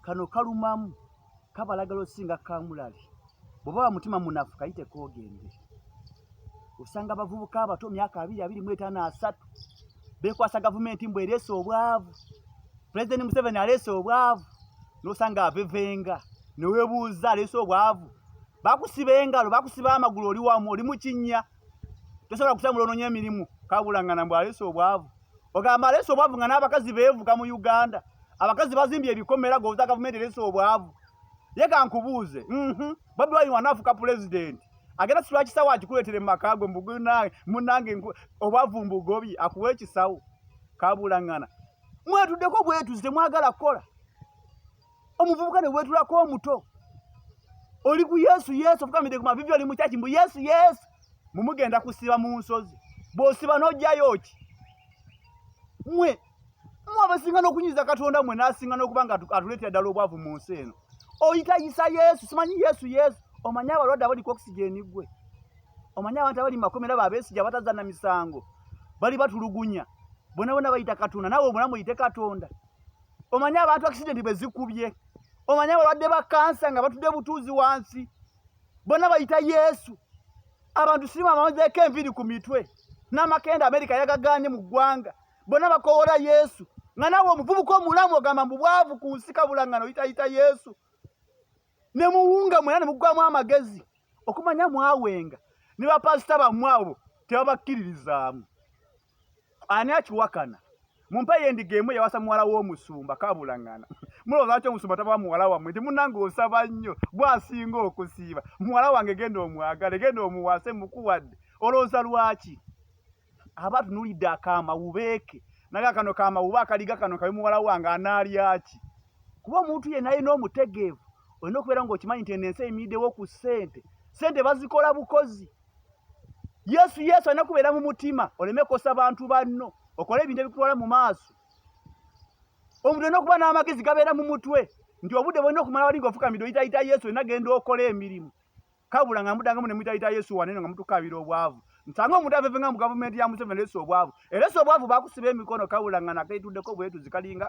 kano kalumamu kabalagalo singa kamulali bwoba mutima munafu kayite kogende usanga bavubuka abato myaka 225 bekwasa gavumenti mbwe leso obwavu President Museveni aleso obwavu nosanga avevenga newebuuza leso obwavu bakusiba engalo bakusiba amagulu oli wamu oli mukinya tosobola kusambula ononye emirimu kabulangana mbwe aleso obwavu ogamba leso obwavu nga n'abakazi beevuga mu Uganda abakazi bazimbye ebikomera goza gavumenti leso obwavu yeka nkubuuze Bobi Wine wanafuka president agenda sitwa kisawo akikuletere mu makago mbuguna munange obwavu mbugobi akuwe ekisawo kabulangana mwetuddeko bwetu zitemwagala kola omuvubuka ne wetulako omuto oli ku Yesu fukamide ku mavivi oli mu chachi mbu Yesu mumugenda kusiba mu nsozi bosiba n'ojjayo ki mwe abasinga n'okunyiza Katonda mwe nasinga n'okubanga atuleetera ddala obwavu mu nsi eno oyitayisa Yesu simanyi Yesu omanya abalwadde abali ku oxygen gwe omanya abantu abali makomera babeesija batazana misango bali batulugunya bona bayita Katonda nawe omulamu oyite Katonda omanya abantu accident bezikubye omanya abalwadde ba kansa nga batudde butuuzi wansi bona bayita Yesu abantu sima amazeeko enviri ku mitwe n'amakenda Amerika yagaganye mu ggwanga bona bakowola Yesu nga nawe omuvubuka omulamu ogamba mbu bwavu ku nsi kabulangano oyitayita Yesu ne muwunga mwena mugwamu amagezi okumanya mwawenga ne bapasita bamwabo tebabakkiririzaamu ani akiwakana mumpe yendigemu yawasa muwala w'omusumba kabulangana muloza kyo omusumba taba muwala wamwe timunange osaba nnyo bwasinga okusiiba muwala wange genda omwagale genda omuwase mukuwadde olooza lwaki abatunulidde akaama ubeeke naga kano kaama uba akaliga kano kabi muwala wange anaalyaki kuba omuntu yenna alina omutegeevu olina okubeera ng'okimanyi nti ensi eyimiriddewo ku ssente bazikola bukozi Yesu alina kubeera mu mutima oleme kosa bantu banno okole ebintu ebikutwala mu maaso omuntu olina okuba n'amagezi gabeera mu mutwe nti obudde bwolina okumala wali ng'ofukamidde oyitayita Yesu olina genda okola emirimu kabula nga mudangamu ne muyitayita Yesu waneno nga mutukabira obwavu nsanga omuntu avevenga mu gavumenti ya Museveni leso obwavu era leso obwavu bakusiba emikono kabula nga naketuddeko bwetu zikalinga